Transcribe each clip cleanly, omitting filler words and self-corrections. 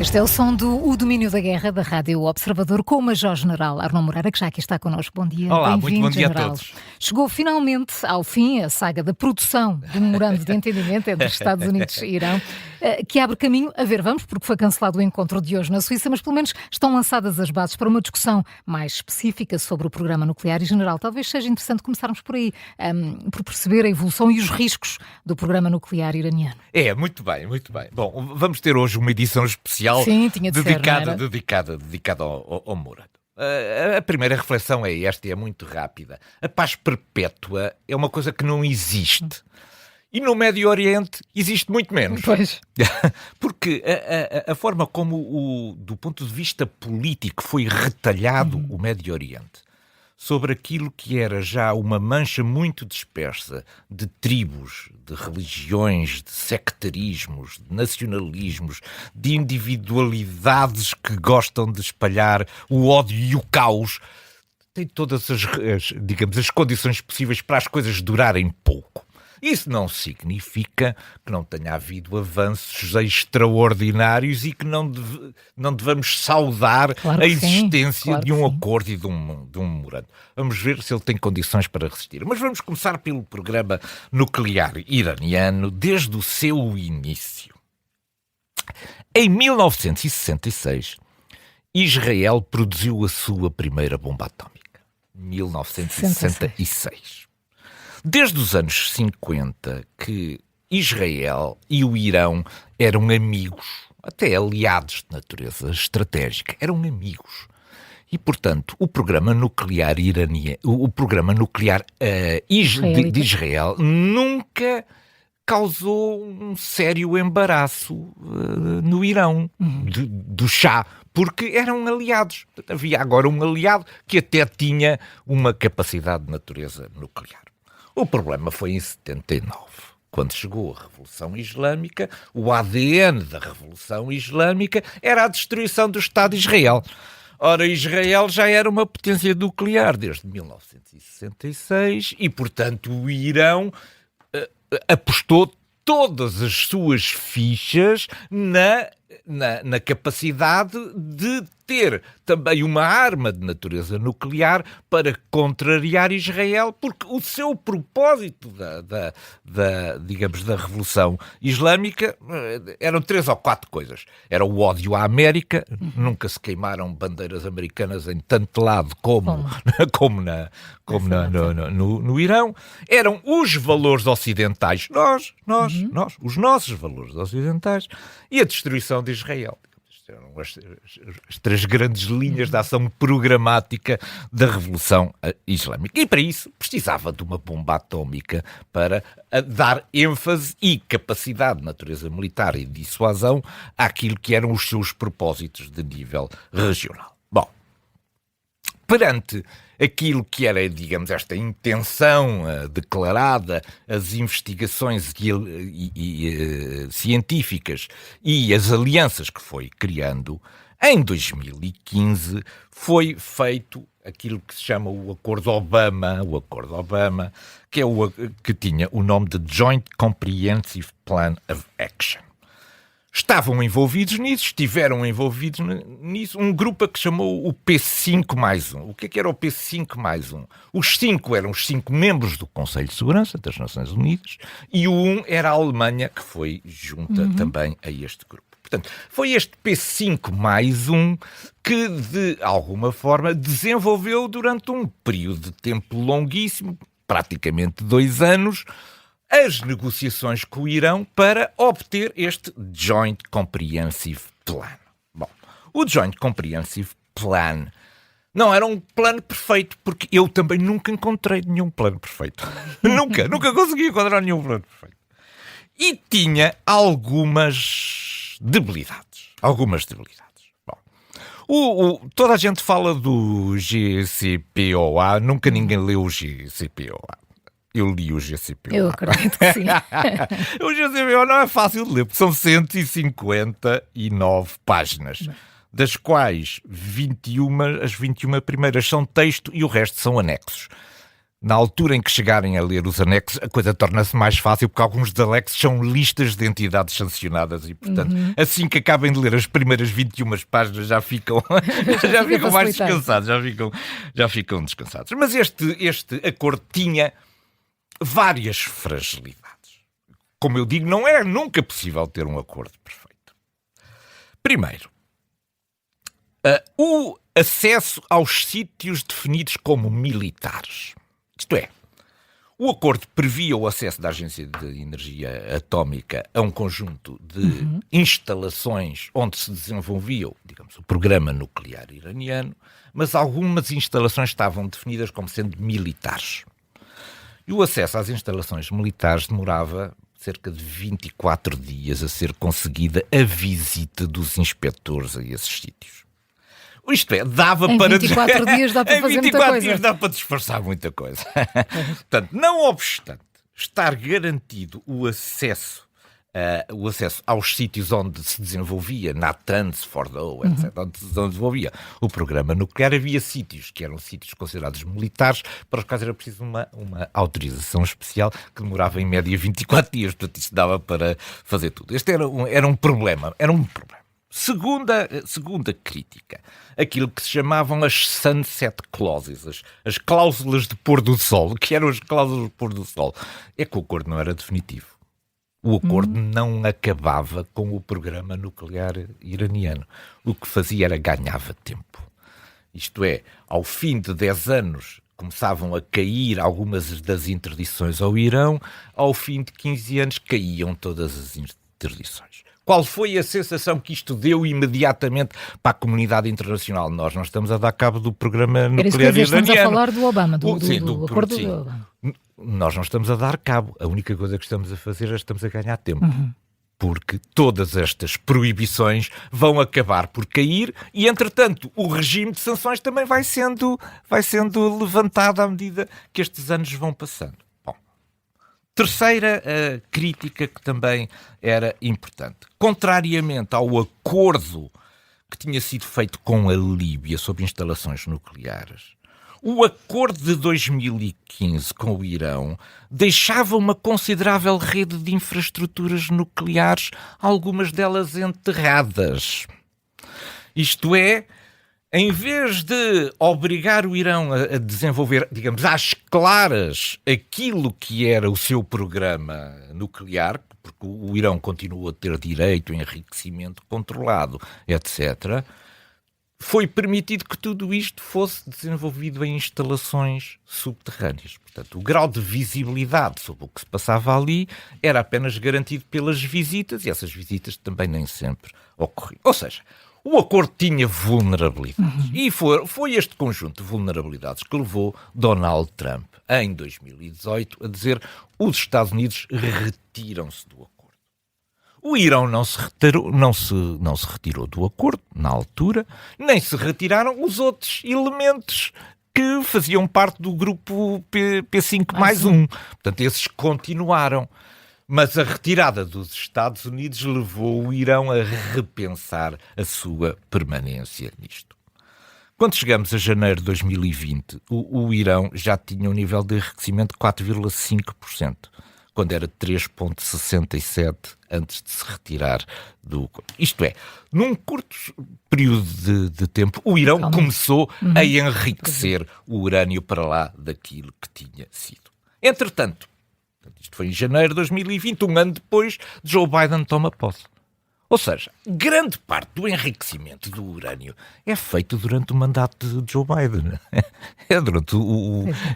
Este é o som do O Domínio da Guerra, da Rádio Observador, com o Major-General Arnaud Moreira, que já aqui está connosco. Bom dia. Olá, muito bom dia General. a todos. Chegou finalmente ao fim a saga da produção do memorando de entendimento entre os Estados Unidos e Irão, que abre caminho, a ver, vamos, porque foi cancelado o encontro de hoje na Suíça, mas pelo menos estão lançadas as bases para uma discussão mais específica sobre o programa nuclear. E, General, talvez seja interessante começarmos por aí, por perceber a evolução e os riscos do programa nuclear iraniano. Muito bem, muito bem. Bom, vamos ter hoje uma edição especial. Sim, tinha de dedicada ao memorando. A primeira reflexão é esta e é muito rápida. A paz perpétua é uma coisa que não existe. E no Médio Oriente existe muito menos. Pois. Porque a forma como, do ponto de vista político, foi retalhado o Médio Oriente sobre aquilo que era já uma mancha muito dispersa de tribos, de religiões, de sectarismos, de nacionalismos, de individualidades que gostam de espalhar o ódio e o caos, tem todas as condições possíveis para as coisas durarem pouco. Isso não significa que não tenha havido avanços extraordinários e que não devamos saudar a existência de um acordo e de um memorando. Vamos ver se ele tem condições para resistir. Mas vamos começar pelo programa nuclear iraniano desde o seu início. Em 1966, Israel produziu a sua primeira bomba atómica. 1966. Desde os anos 50 que Israel e o Irão eram amigos, até aliados de natureza estratégica, eram amigos. E, portanto, o programa nuclear de Israel nunca causou um sério embaraço no Irão, do Shah, porque eram aliados. Havia agora um aliado que até tinha uma capacidade de natureza nuclear. O problema foi em 79, quando chegou a Revolução Islâmica. O ADN da Revolução Islâmica era a destruição do Estado de Israel. Ora, Israel já era uma potência nuclear desde 1966 e, portanto, o Irão apostou todas as suas fichas na capacidade de ter também uma arma de natureza nuclear para contrariar Israel, porque o seu propósito da Revolução Islâmica eram 3 ou 4 coisas. Era o ódio à América, nunca se queimaram bandeiras americanas em tanto lado como no Irão. Eram os valores ocidentais, os nossos valores ocidentais, e a destruição de Israel. Eram as 3 grandes linhas de ação programática da Revolução Islâmica. E para isso precisava de uma bomba atómica para dar ênfase e capacidade de natureza militar e de dissuasão àquilo que eram os seus propósitos de nível regional. Bom, perante aquilo que era, digamos, esta intenção declarada, as investigações científicas e as alianças que foi criando, em 2015 foi feito aquilo que se chama o Acordo Obama, que tinha o nome de Joint Comprehensive Plan of Action. Estiveram envolvidos nisso um grupo que chamou o P5+1. O que era o P5+1? Os 5 eram os 5 membros do Conselho de Segurança das Nações Unidas e o 1 era a Alemanha, que foi junta também a este grupo. Portanto, foi este P5+1 que, de alguma forma, desenvolveu durante um período de tempo longuíssimo, praticamente 2 anos, as negociações com o Irão para obter este Joint Comprehensive Plan. Bom, o Joint Comprehensive Plan não era um plano perfeito, porque eu também nunca encontrei nenhum plano perfeito. nunca consegui encontrar nenhum plano perfeito. E tinha algumas debilidades. Bom, toda a gente fala do JCPOA, nunca ninguém leu o JCPOA. Eu li o JCPOA. Eu acredito que sim. O JCPOA não é fácil de ler, porque são 159 páginas, das quais as 21 primeiras são texto e o resto são anexos. Na altura em que chegarem a ler os anexos, a coisa torna-se mais fácil, porque alguns dos anexos são listas de entidades sancionadas e, portanto, assim que acabem de ler as primeiras 21 páginas, já ficam mais descansados, já ficam descansados. Mas este acordo tinha várias fragilidades. Como eu digo, não é nunca possível ter um acordo perfeito. Primeiro, o acesso aos sítios definidos como militares. Isto é, o acordo previa o acesso da Agência de Energia Atómica a um conjunto de instalações onde se desenvolvia, digamos, o programa nuclear iraniano, mas algumas instalações estavam definidas como sendo militares. E o acesso às instalações militares demorava cerca de 24 dias a ser conseguida a visita dos inspectores a esses sítios. Isto é, dava em para... 24 dias dá para fazer muita coisa. Dias dá para disfarçar muita coisa. Portanto, não obstante estar garantido o acesso aos sítios onde se desenvolvia Natanz, Fordow, etc., onde se desenvolvia o programa nuclear, havia sítios que eram sítios considerados militares, para os quais era preciso uma autorização especial que demorava em média 24 dias. Portanto, isso dava para fazer tudo. Este era um problema. Segunda crítica, aquilo que se chamavam as sunset clauses, as cláusulas de pôr do sol. O que eram as cláusulas de pôr do sol? É que o acordo não era definitivo. O acordo não acabava com o programa nuclear iraniano. O que fazia era ganhava tempo. Isto é, ao fim de 10 anos começavam a cair algumas das interdições ao Irão, ao fim de 15 anos caíam todas as interdições. Qual foi a sensação que isto deu imediatamente para a comunidade internacional? Nós não estamos a dar cabo do programa nuclear iraniano. Estamos a falar do Obama, do acordo do Obama. Nós não estamos a dar cabo. A única coisa que estamos a fazer é estamos a ganhar tempo. Porque todas estas proibições vão acabar por cair e, entretanto, o regime de sanções também vai sendo levantado à medida que estes anos vão passando. Terceira crítica que também era importante. Contrariamente ao acordo que tinha sido feito com a Líbia sobre instalações nucleares, o acordo de 2015 com o Irão deixava uma considerável rede de infraestruturas nucleares, algumas delas enterradas. Isto é, em vez de obrigar o Irão a desenvolver, digamos, às claras aquilo que era o seu programa nuclear, porque o Irão continua a ter direito a enriquecimento controlado, etc., foi permitido que tudo isto fosse desenvolvido em instalações subterrâneas. Portanto, o grau de visibilidade sobre o que se passava ali era apenas garantido pelas visitas, e essas visitas também nem sempre ocorriam. Ou seja, o acordo tinha vulnerabilidades. E foi este conjunto de vulnerabilidades que levou Donald Trump, em 2018, a dizer que os Estados Unidos retiram-se do acordo. O Irão não se retirou do acordo, na altura, nem se retiraram os outros elementos que faziam parte do grupo P5+1. Portanto, esses continuaram. Mas a retirada dos Estados Unidos levou o Irão a repensar a sua permanência nisto. Quando chegamos a janeiro de 2020, o Irão já tinha um nível de enriquecimento de 4,5%, quando era 3,67% antes de se retirar do... Isto é, num curto período de tempo, o Irão começou a enriquecer o urânio para lá daquilo que tinha sido. Entretanto, isto foi em janeiro de 2020, um ano depois, Joe Biden toma posse. Ou seja, grande parte do enriquecimento do urânio é feito durante o mandato de Joe Biden.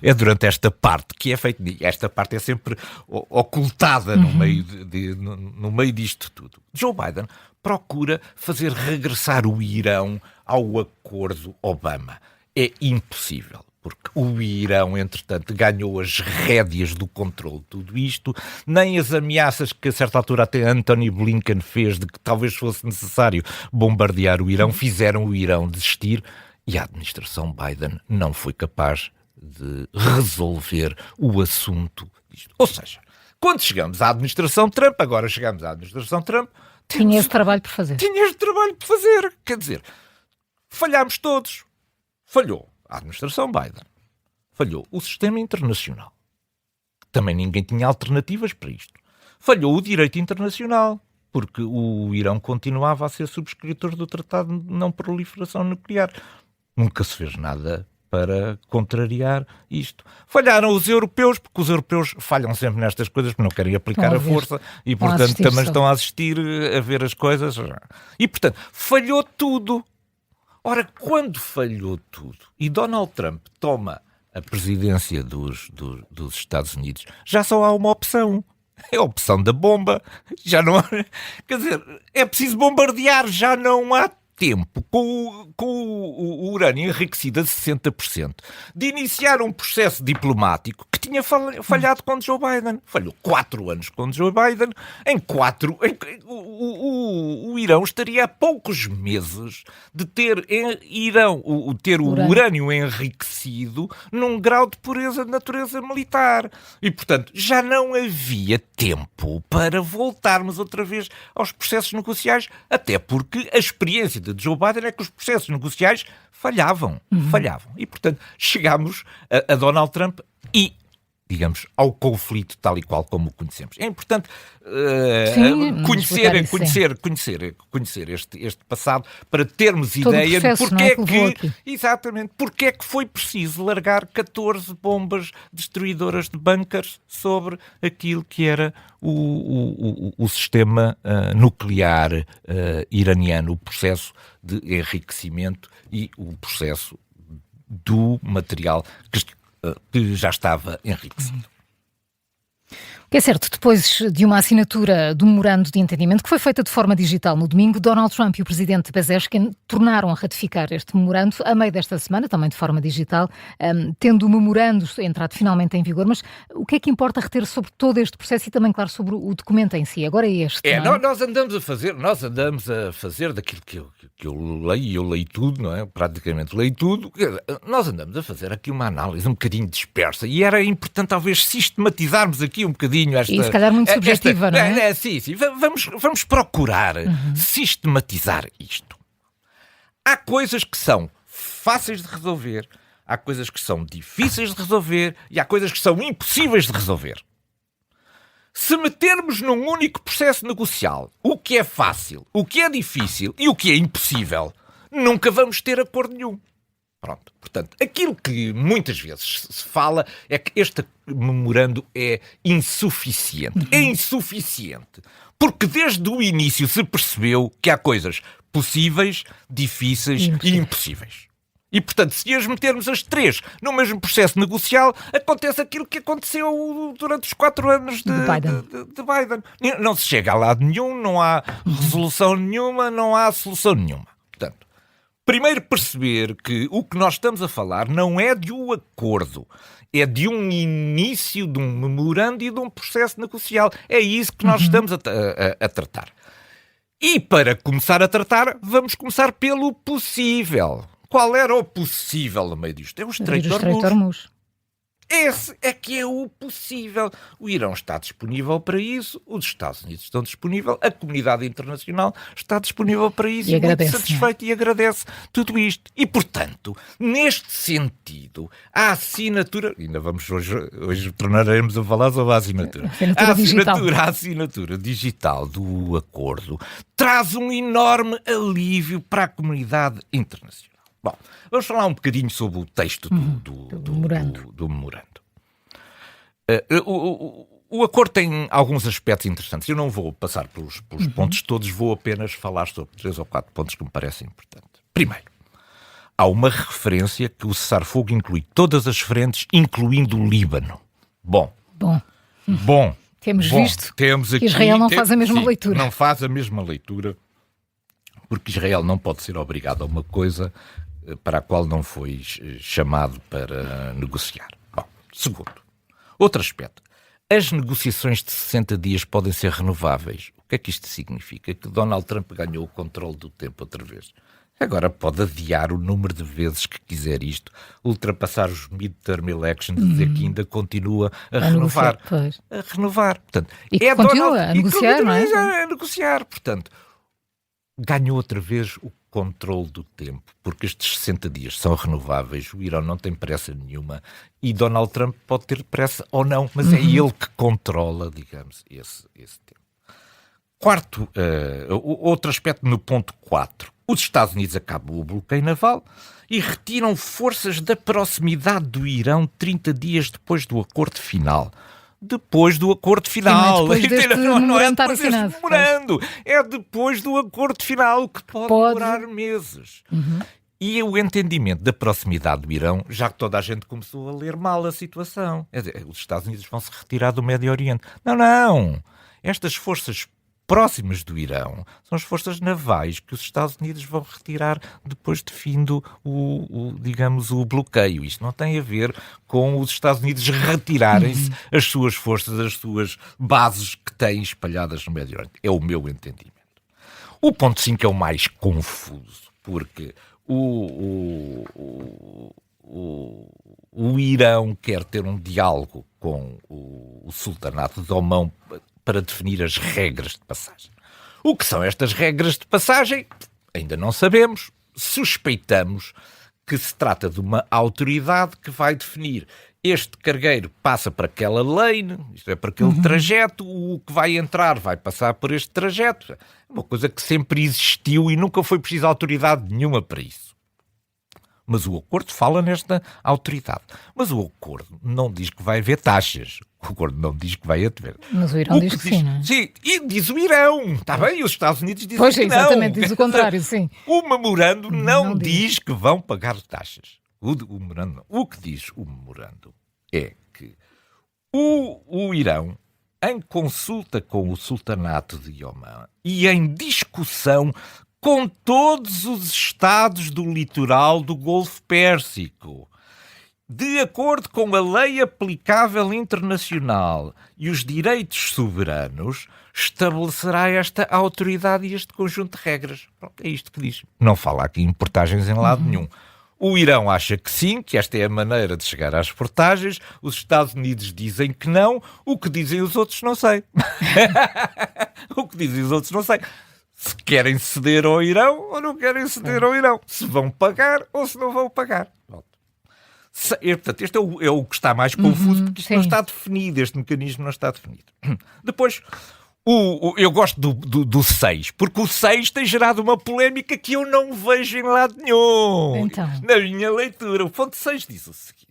É durante esta parte que é feito. Esta parte é sempre ocultada no meio disto tudo. Joe Biden procura fazer regressar o Irão ao acordo Obama. É impossível. Porque o Irão, entretanto, ganhou as rédeas do controle de tudo isto, nem as ameaças que a certa altura até Anthony Blinken fez de que talvez fosse necessário bombardear o Irão, fizeram o Irão desistir, e a administração Biden não foi capaz de resolver o assunto disto. Ou seja, quando chegamos à administração Trump, agora chegamos à administração Trump... Tinha esse trabalho por fazer. Quer dizer, falhámos todos. Falhou a administração Biden. Falhou o sistema internacional. Também ninguém tinha alternativas para isto. Falhou o direito internacional, porque o Irão continuava a ser subscritor do Tratado de Não Proliferação Nuclear. Nunca se fez nada para contrariar isto. Falharam os europeus, porque os europeus falham sempre nestas coisas, porque não querem aplicar a força e, portanto, também estão a assistir a ver as coisas. E, portanto, falhou tudo. Ora, quando falhou tudo e Donald Trump toma a presidência dos Estados Unidos, já só há uma opção. É a opção da bomba. Já não há... Quer dizer, é preciso bombardear, já não há tempo, com o urânio enriquecido a 60%, de iniciar um processo diplomático que tinha falhado com Joe Biden. Falhou 4 anos com Joe Biden. O Irão estaria a poucos meses de ter o urânio enriquecido num grau de pureza de natureza militar. E, portanto, já não havia tempo para voltarmos outra vez aos processos negociais, até porque a experiência de Joe Biden é que os processos negociais falhavam. E, portanto, chegámos a Donald Trump e, digamos, ao conflito tal e qual como o conhecemos. É importante conhecer este passado para termos todo ideia o processo, porque é que foi preciso largar 14 bombas destruidoras de bunkers sobre aquilo que era o sistema nuclear iraniano, o processo de enriquecimento e o processo do material que já estava enriquecido. O que é certo, depois de uma assinatura do memorando de entendimento que foi feita de forma digital no domingo, Donald Trump e o presidente Pezeshkian tornaram a ratificar este memorando a meio desta semana, também de forma digital, tendo o memorando entrado finalmente em vigor. Mas o que é que importa reter sobre todo este processo e também, claro, sobre o documento em si? Agora é este, não é? Nós andamos a fazer daquilo que eu leio, e eu leio tudo, não é? Praticamente leio tudo. Nós andamos a fazer aqui uma análise um bocadinho dispersa e era importante talvez sistematizarmos aqui um bocadinho esta... E se calhar muito subjetiva, não é? Sim. Vamos procurar sistematizar isto. Há coisas que são fáceis de resolver, há coisas que são difíceis de resolver e há coisas que são impossíveis de resolver. Se metermos num único processo negocial o que é fácil, o que é difícil e o que é impossível, nunca vamos ter acordo nenhum. Pronto. Portanto, aquilo que muitas vezes se fala é que este memorando é insuficiente. É insuficiente. Porque desde o início se percebeu que há coisas possíveis, difíceis e impossíveis. E, portanto, se as metermos as três no mesmo processo negocial, acontece aquilo que aconteceu durante os 4 anos de Biden. Não se chega a lado nenhum, não há resolução nenhuma, não há solução nenhuma. Portanto, primeiro perceber que o que nós estamos a falar não é de um acordo, é de um início de um memorando e de um processo negocial. É isso que nós estamos a tratar. E para começar a tratar, vamos começar pelo possível. Qual era o possível no meio disto? É o Estreito de Hormuz. Esse é que é o possível. O Irão está disponível para isso, os Estados Unidos estão disponíveis, a comunidade internacional está disponível para isso e agradece, muito satisfeito e agradece tudo isto. E, portanto, neste sentido, a assinatura, ainda vamos hoje tornaremos a falar sobre a assinatura. A assinatura digital do acordo traz um enorme alívio para a comunidade internacional. Bom, vamos falar um bocadinho sobre o texto do memorando. O acordo tem alguns aspectos interessantes. Eu não vou passar pelos pontos todos, vou apenas falar sobre 3 ou 4 pontos que me parecem importantes. Primeiro, há uma referência que o cessar-fogo inclui todas as frentes, incluindo o Líbano. Bom. Temos visto que Israel não faz a mesma leitura. Não faz a mesma leitura, porque Israel não pode ser obrigado a uma coisa para a qual não foi chamado para negociar. Bom, segundo, outro aspecto. As negociações de 60 dias podem ser renováveis. O que é que isto significa? Que Donald Trump ganhou o controle do tempo outra vez. Agora pode adiar o número de vezes que quiser isto, ultrapassar os midterm elections e dizer que ainda continua a renovar. A renovar. Portanto, e continua a negociar, não é? A negociar. Portanto, ganhou outra vez controle do tempo, porque estes 60 dias são renováveis, o Irão não tem pressa nenhuma e Donald Trump pode ter pressa ou não, mas é ele que controla, digamos, esse tempo. Quarto, outro aspecto no ponto 4. Os Estados Unidos acabam o bloqueio naval e retiram forças da proximidade do Irão 30 dias depois do acordo final. Depois do acordo final. Depois deste não é estar depois deste assinado. memorando. É depois do acordo final, que pode demorar meses. E o entendimento da proximidade do Irão, já que toda a gente começou a ler mal a situação. Quer dizer, os Estados Unidos vão se retirar do Médio Oriente. Não. Estas forças próximas do Irão são as forças navais que os Estados Unidos vão retirar depois de findo o bloqueio. Isto não tem a ver com os Estados Unidos retirarem-se as suas forças, as suas bases que têm espalhadas no Médio Oriente. É o meu entendimento. O ponto 5 é o mais confuso, porque o Irão quer ter um diálogo com o Sultanato de Omão para definir as regras de passagem. O que são estas regras de passagem? Ainda não sabemos. Suspeitamos que se trata de uma autoridade que vai definir este cargueiro passa para aquela lane, isto é, para aquele trajeto, o que vai entrar vai passar por este trajeto. É uma coisa que sempre existiu e nunca foi preciso autoridade nenhuma para isso. Mas o acordo fala nesta autoridade. Mas o acordo não diz que vai haver taxas. O acordo não diz que vai haver. Mas o Irão diz que sim, não é? Sim, e diz o Irão. Está bem? E os Estados Unidos dizem Pois, que não. exatamente, diz o contrário, sim. O memorando não diz. diz que vão pagar taxas. O que diz o memorando é que o Irão, em consulta com o Sultanato de Omã e em discussão com todos os estados do litoral do Golfo Pérsico, de acordo com a lei aplicável internacional e os direitos soberanos, estabelecerá esta autoridade e este conjunto de regras. Pronto, é isto que diz. Não fala aqui em portagens em lado nenhum. O Irão acha que sim, que esta é a maneira de chegar às portagens. Os Estados Unidos dizem que não. O que dizem os outros, não sei. O que dizem os outros, não sei. Se querem ceder ao Irão ou não querem ceder ao Irão. Se vão pagar ou se não vão pagar. Pronto. Portanto, este é o que está mais confuso, porque isto não está definido, este mecanismo não está definido. Depois, eu gosto do 6, porque o 6 tem gerado uma polémica que eu não vejo em lado nenhum. Então. Na minha leitura, o ponto 6 diz o seguinte: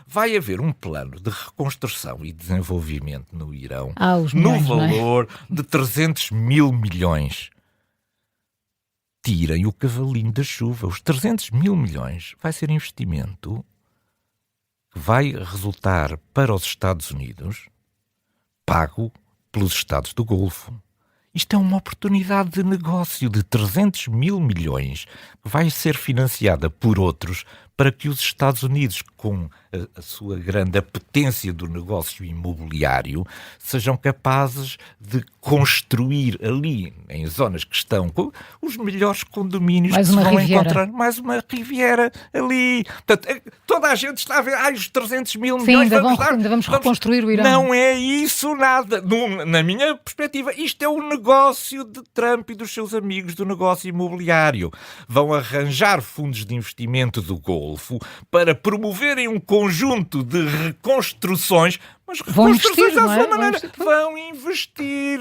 vai haver um plano de reconstrução e desenvolvimento no Irão no valor de 300 mil milhões. Tirem o cavalinho da chuva. Os 300 mil milhões vai ser investimento que vai resultar para os Estados Unidos, pago pelos Estados do Golfo. Isto é uma oportunidade de negócio de 300 mil milhões que vai ser financiada por outros para que os Estados Unidos, com a sua grande apetência do negócio imobiliário, sejam capazes de construir ali, em zonas que estão com os melhores condomínios que se vão encontrar. Mais uma riviera ali. Portanto, toda a gente está a ver, os 300 mil milhões... Sim, ainda vamos reconstruir o Irão. Não é isso nada. Na minha perspectiva, isto é o negócio de Trump e dos seus amigos do negócio imobiliário. Vão arranjar fundos de investimento do Golfo para promoverem um conjunto de reconstruções, mas reconstruções à sua maneira. Vão investir.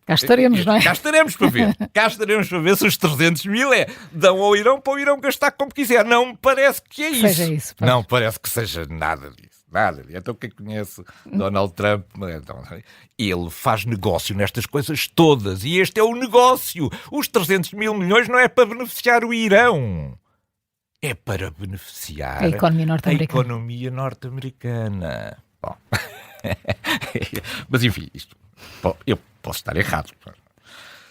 Cá estaremos, não é? Cá estaremos para ver. Cá estaremos para ver se os 300 mil dão ao Irão para o Irão gastar como quiser. Não me parece que é isso. Não parece que seja nada disso. Nada. Então quem conhece Donald Trump, ele faz negócio nestas coisas todas. E este é o negócio. Os 300 mil milhões não é para beneficiar o Irão. É para beneficiar a economia norte-americana. Bom. Mas enfim, eu posso estar errado.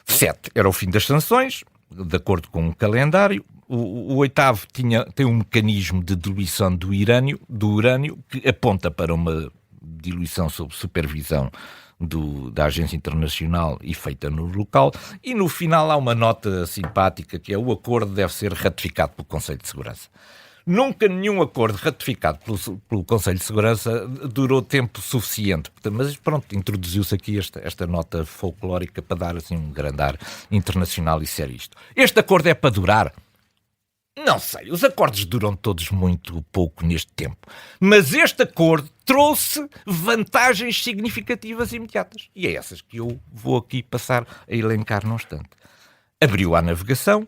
7 era o fim das sanções, de acordo com o calendário. O 8º tem um mecanismo de diluição do urânio que aponta para uma diluição sob supervisão da Agência Internacional e feita no local. E no final há uma nota simpática que é: o acordo deve ser ratificado pelo Conselho de Segurança. Nunca nenhum acordo ratificado pelo Conselho de Segurança durou tempo suficiente. Mas pronto, introduziu-se aqui esta nota folclórica para dar assim um grande ar internacional e sério isto. Este acordo é para durar? Não sei, os acordos duram todos muito pouco neste tempo. Mas este acordo trouxe vantagens significativas e imediatas. E é essas que eu vou aqui passar a elencar num instante. Abriu a navegação,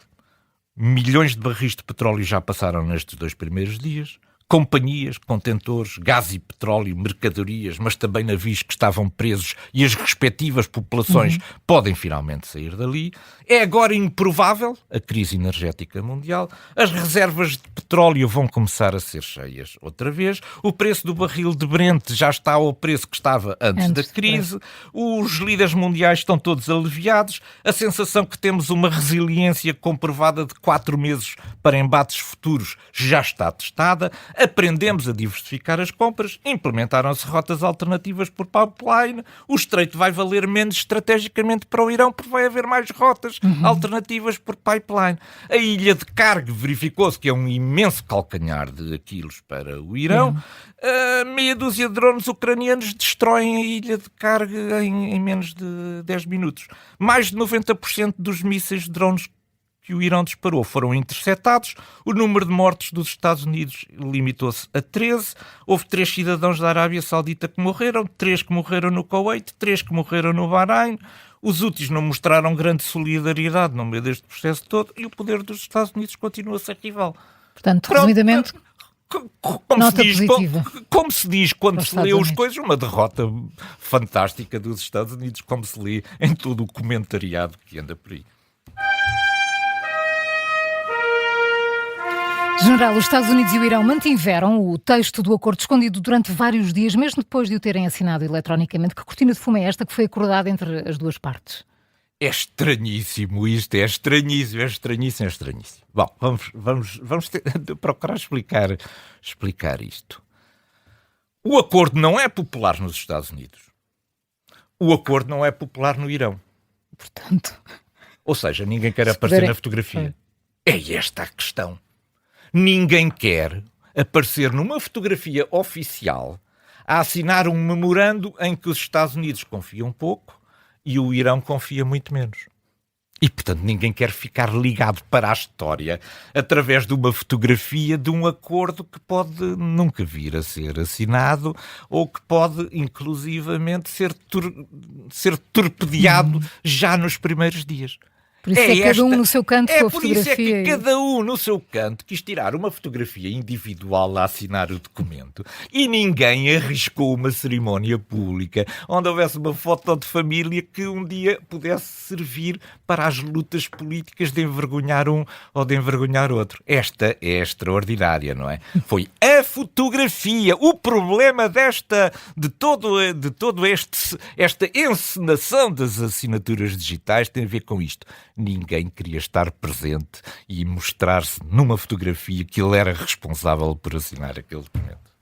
milhões de barris de petróleo já passaram nestes 2 primeiros dias, companhias, contentores, gás e petróleo, mercadorias, mas também navios que estavam presos e as respectivas populações podem finalmente sair dali. É agora improvável a crise energética mundial, as reservas de petróleo vão começar a ser cheias outra vez, o preço do barril de Brent já está ao preço que estava antes da crise, os líderes mundiais estão todos aliviados, a sensação que temos uma resiliência comprovada de 4 meses para embates futuros já está testada. Aprendemos a diversificar as compras, implementaram-se rotas alternativas por pipeline, o estreito vai valer menos estrategicamente para o Irão porque vai haver mais rotas alternativas por pipeline. A ilha de Karg verificou-se que é um imenso calcanhar de Aquiles para o Irão. Meia dúzia de drones ucranianos destroem a ilha de Karg em menos de 10 minutos. Mais de 90% dos mísseis de drones que o Irão disparou foram interceptados. O número de mortos dos Estados Unidos limitou-se a 13. Houve 3 cidadãos da Arábia Saudita que morreram, 3 que morreram no Kuwait, 3 que morreram no Bahrein. Os Houthis não mostraram grande solidariedade no meio deste processo todo e o poder dos Estados Unidos continua a ser rival. Portanto, resumidamente, nota positiva. Como se diz quando se lê as coisas, uma derrota fantástica dos Estados Unidos, como se lê em todo o comentariado que anda por aí. General, os Estados Unidos e o Irão mantiveram o texto do acordo escondido durante vários dias, mesmo depois de o terem assinado eletronicamente. Que cortina de fumo é esta que foi acordada entre as duas partes? É estranhíssimo isto, é estranhíssimo. Bom, vamos procurar explicar isto. O acordo não é popular nos Estados Unidos. O acordo não é popular no Irão. Portanto... Ou seja, ninguém quer aparecer na fotografia. É esta a questão. Ninguém quer aparecer numa fotografia oficial a assinar um memorando em que os Estados Unidos confiam pouco e o Irão confia muito menos. E, portanto, ninguém quer ficar ligado para a história através de uma fotografia de um acordo que pode nunca vir a ser assinado ou que pode, inclusivamente, ser torpedeado já nos primeiros dias. Por isso cada um no seu canto com a fotografia. Por isso é que cada um no seu canto quis tirar uma fotografia individual a assinar o documento e ninguém arriscou uma cerimónia pública onde houvesse uma foto de família que um dia pudesse servir para as lutas políticas de envergonhar um ou de envergonhar outro. Esta é extraordinária, não é? Foi a fotografia, o problema esta encenação das assinaturas digitais tem a ver com isto. Ninguém queria estar presente e mostrar-se numa fotografia que ele era responsável por assinar aquele documento.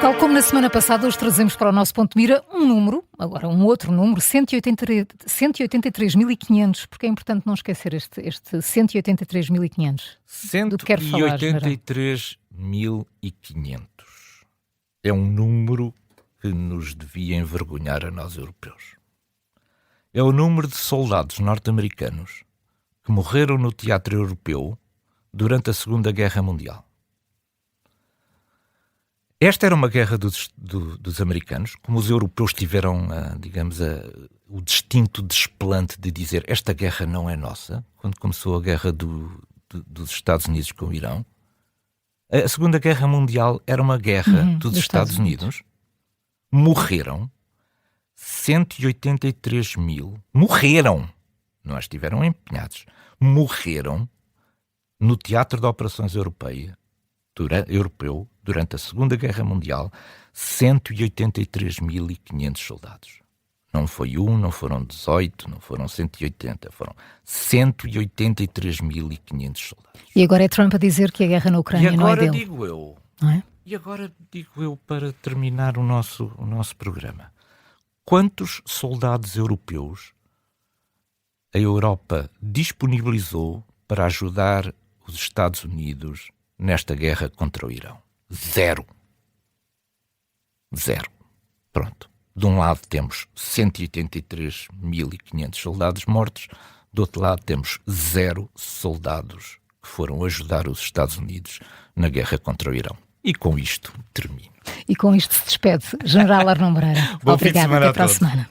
Tal como na semana passada, hoje trazemos para o nosso ponto de mira um número, agora um outro número, 183.500, porque é importante não esquecer este 183.500. 183.500. É um número que nos devia envergonhar a nós europeus. É o número de soldados norte-americanos que morreram no teatro europeu durante a Segunda Guerra Mundial. Esta era uma guerra dos americanos, como os europeus tiveram, o distinto desplante de dizer esta guerra não é nossa, quando começou a guerra dos Estados Unidos com o Irão. A Segunda Guerra Mundial era uma guerra dos Estados Unidos. Morreram 183 mil. Morreram! Não estiveram empenhados. Morreram no Teatro de Operações Europeu durante a Segunda Guerra Mundial 183.500 soldados. Não foi não foram 18, não foram 180, foram 183.500 soldados. E agora é Trump a dizer que a guerra na Ucrânia não é dele. E agora digo eu, para terminar o nosso programa, quantos soldados europeus a Europa disponibilizou para ajudar os Estados Unidos nesta guerra contra o Irão? Zero. Pronto. De um lado temos 183.500 soldados mortos, do outro lado temos 0 soldados que foram ajudar os Estados Unidos na guerra contra o Irão. E com isto termino. E com isto se despede General Arnon Moreira. Bom fim de Obrigada, semana até para a todos. semana.